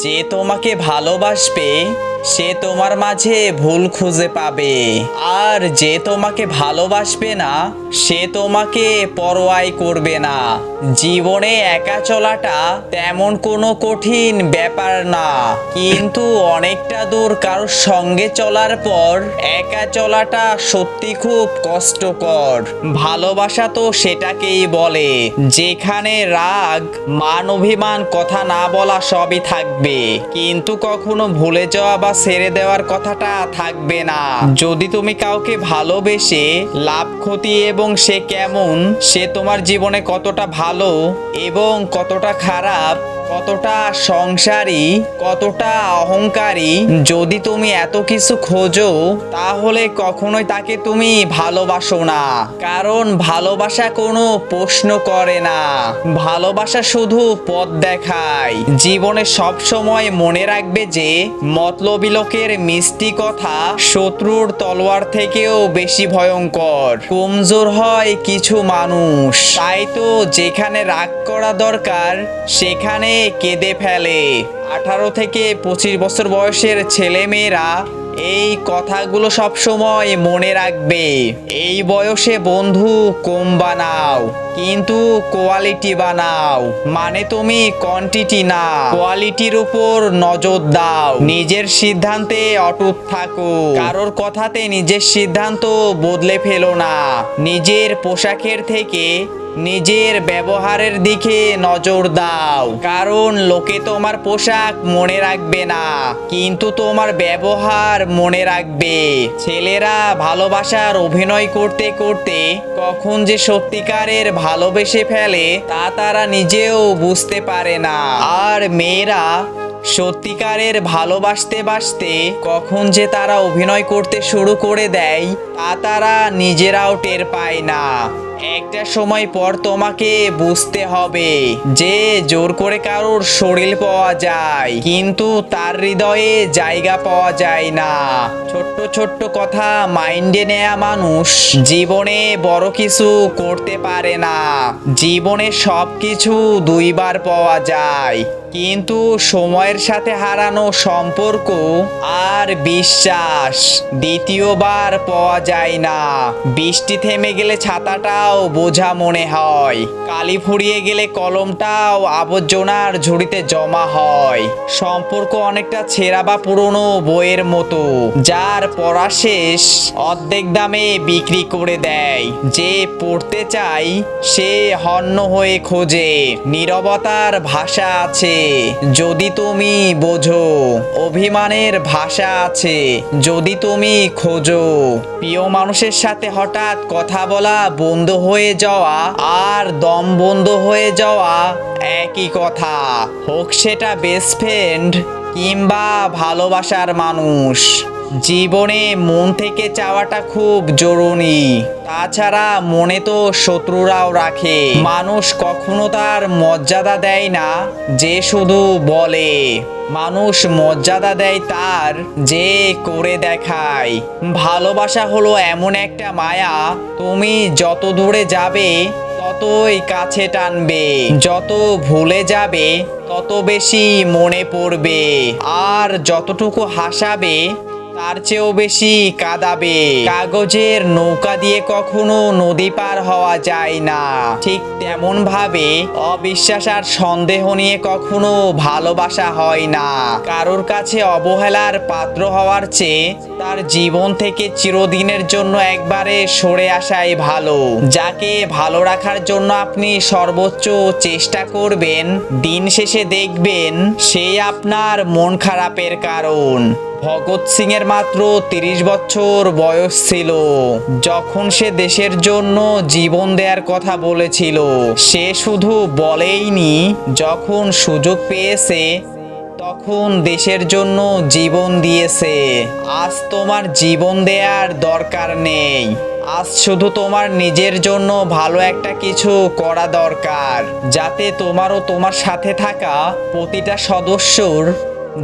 যে তোমাকে ভালোবাসবে সে তোমার মাঝে ভুল খুঁজে পাবে, আর যে তোমাকে ভালোবাসবে না সে তোমাকে পরোয়াই করবে না। জীবনে একা চলাটা তেমন কোনো কঠিন ব্যাপার না, কিন্তু অনেকটা দূর কারোর সঙ্গে চলার পর একা চলাটা সত্যি খুব কষ্টকর। ভালোবাসা তো সেটাকেই বলে যেখানে রাগ, মান, অভিমান, কথা না বলা সবই থাকবে, কিন্তু কখনো ভুলে যাওয়া বা ছেড়ে দেওয়ার কথাটা থাকবে না। যদি তুমি কাউকে ভালোবেসে লাভ, ক্ষতি এবং সে কেমন, সে তোমার জীবনে কতটা ভালো এবং কতটা খারাপ, কতটা সংসারী, কতটা অহংকারী, যদি তুমি এত কিছু খোঁজো তাহলে কখনোই তাকে তুমি ভালোবাসো না। কারণ ভালোবাসা কোনো প্রশ্ন করে না, ভালোবাসা শুধু পথ দেখায়। জীবনে সব সময় মনে রাখবে যে মতলবী লোকের মিষ্টি কথা শত্রুর তলোয়ার থেকেও বেশি ভয়ঙ্কর। কমজোর হয় কিছু মানুষ, তাই তো যেখানে রাগ করা দরকার সেখানে কেঁদে ফেলে। 18 থেকে 25 বছর বয়সের ছেলে মেয়েরা এই কথাগুলো সব সময় মনে রাখবে। এই বয়সে বন্ধু কম বানাও, কিন্তু কোয়ালিটি বানাও। মানে তুমি কোয়ান্টিটি না, কোয়ালিটির উপর নজর দাও। নিজের সিদ্ধান্তে অটুট থাকো, কারোর কথাতে নিজের সিদ্ধান্ত বদলে ফেলো না। নিজের পোশাকের থেকে নিজের ব্যবহারের দিকে নজর দাও, কারণ লোকে তোমার পোশাক মনে রাখবে না, কিন্তু তোমার ব্যবহার মনে রাখবে। ছেলেরা ভালোবাসার অভিনয় করতে করতে কখন যে সত্যিকারের ভালোবেসে ফেলে তা তারা নিজেও বুঝতে পারে না। আর মেয়েরা সত্যিকারের ভালোবাসতে বাসতে কখন যে তারা অভিনয় করতে শুরু করে দেয় তা তারা নিজেরাও টের পায় না। একটা সময় পর তোমাকে বুঝতে হবে যে জোর করে কারোর শরীর পাওয়া যায়, কিন্তু তার হৃদয়ে জায়গা পাওয়া যায় না। ছোট্ট ছোট্ট কথা মাইন্ডে নেয়া মানুষ জীবনে বড় কিছু করতে পারে না। জীবনে সব কিছু দুইবার পাওয়া যায়, কিন্তু সময়ের সাথে হারানো সম্পর্ক আর বিশ্বাস দ্বিতীয়বার পাওয়া যায় না। বৃষ্টি থেমে গেলে ছাতাটাও বোঝা মনে হয়, কালি ফুরিয়ে গেলে কলমটাও আবর্জনার ঝুড়িতে জমা হয়। সম্পর্ক অনেকটা ছেঁড়া বা পুরনো বইয়ের মতো, যার পড়া শেষ অর্ধেক দামে বিক্রি করে দেয়। যে পড়তে চাই সে হন্য হয়ে খোঁজে। নীরবতার ভাষা আছে যদি তুমি বোঝো, অভিমানের ভাষা আছে যদি তুমি খোঁজো। প্রিয় মানুষের সাথে হঠাৎ কথা বলা বন্ধ হয়ে যাওয়া আর দম বন্ধ হয়ে যাওয়া একই কথা, হোক সেটা বেস্ট ফ্রেন্ড কিংবা ভালোবাসার মানুষ। জীবনে মন থেকে চাওয়াটা খুব জরুরি, তাছাড়া মনে তো শত্রুরাও রাখে। মানুষ কখনো তার মর্যাদা দেয় না যে শুধু বলে, মানুষ মর্যাদা দেয় তার যে করে দেখায়। ভালোবাসা হলো এমন একটা মায়া, তুমি যত দূরে যাবে ততই কাছে টানবে, যত ভুলে যাবে তত বেশি মনে পড়বে, আর যতটুকু হাসাবে তার চেয়েও বেশি কাঁদাবে। কাগজের নৌকা দিয়ে কখনো নদী পার হওয়া যায় না, ঠিক তেমন ভাবে অবিশ্বাস আর সন্দেহ নিয়ে কখনো ভালোবাসা হয় না। কারোর কাছে অবহেলার পাত্র হওয়ার চেয়ে তার জীবন থেকে চিরদিনের জন্য একবারে সরে আসাই ভালো। যাকে ভালো রাখার জন্য আপনি সর্বোচ্চ চেষ্টা করবেন, দিন শেষে দেখবেন সেই আপনার মন খারাপের কারণ। ভগৎ সিং এর মাত্র 30 বছর বয়স ছিল যখন সে দেশের জন্য জীবন দেওয়ার কথা বলেছিল। সে শুধু বলেইনি, যখন সুযোগ পেয়েছে তখন দেশের জন্য জীবন দিয়েছে। আজ তোমার জীবন দেওয়ার দরকার নেই, আজ শুধু তোমার নিজের জন্য ভালো একটা কিছু করা দরকার, যাতে তোমারও তোমার সাথে থাকা প্রতিটা সদস্যর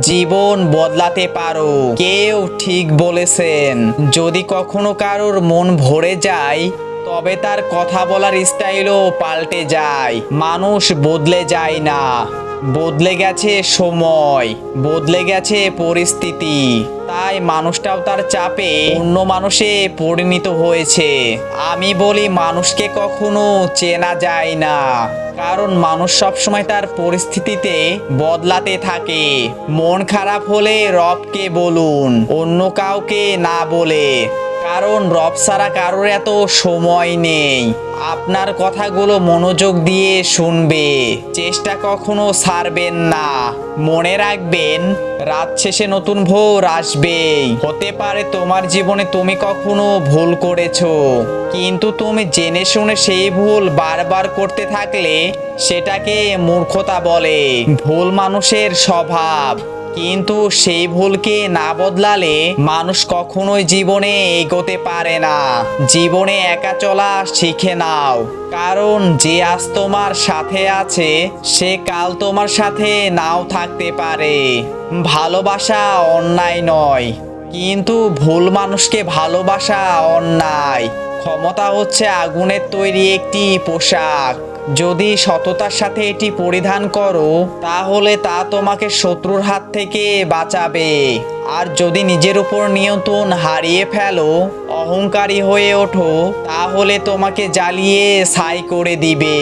জীবন বদলাতে পারো। কেউ ঠিক বলেছেন, যদি কখনো কারোর মন ভরে যায় তবে তার কথা বলার স্টাইলও পাল্টে যায়। মানুষ বদলে যায় না, বদলে গেছে সময়, বদলে গেছে পরিস্থিতি, তাই মানুষটাও তার চাপে অন্য মানুষে পরিণত হয়েছে। আমি বলি মানুষকে কখনো চেনা যায় না, কারণ মানুষ সবসময় তার পরিস্থিতিতে বদলাতে থাকে। মন খারাপ হলে রবকে বলুন, অন্য কাউকে না বলে, কারণ রব ছাড়া কারোর এত সময় নেই। আপনার কথাগুলো মনোযোগ দিয়ে শুনবে, চেষ্টা কখনো ছাড়বেন না। মনে রাখবেন, রাত শেষে নতুন ভোর আসবেই। হতে পারে তোমার জীবনে তুমি কখনো ভুল করেছো, কিন্তু তুমি জেনে শুনে সেই ভুল বারবার করতে থাকলে সেটাকে মূর্খতা বলে। ভুল মানুষের স্বভাব, কিন্তু সেই ভুলকে না বদলালে মানুষ কখনোই জীবনে এগোতে পারে না। জীবনে একা চলা শিখে নাও, কারণ যে আজ তোমার সাথে আছে সে কাল তোমার সাথে নাও থাকতে পারে। ভালোবাসা অন্যায় নয়, কিন্তু ভুল মানুষকে ভালোবাসা অন্যায়। ক্ষমতা হচ্ছে আগুনের তৈরি একটি পোশাক। যদি সততার সাথে এটি পরিধান করো তাহলে তা তোমাকে শত্রুর হাত থেকে বাঁচাবে। আর যদি নিজের উপর নিয়ন্ত্রণ হারিয়ে ফেলো, অহংকারী হয়ে ওঠো, তাহলে তোমাকে জ্বালিয়ে ছাই করে দিবে।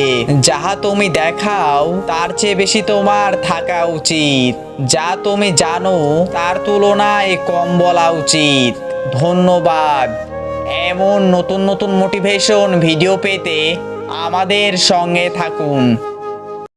যাহা তুমি দেখাও তার চেয়ে বেশি তোমার থাকা উচিত। যা তুমি জানো তার তুলনায় কম বলা উচিত। ধন্যবাদ। এমন নতুন নতুন মোটিভেশন ভিডিও পেতে আমাদের সঙ্গে থাকুন।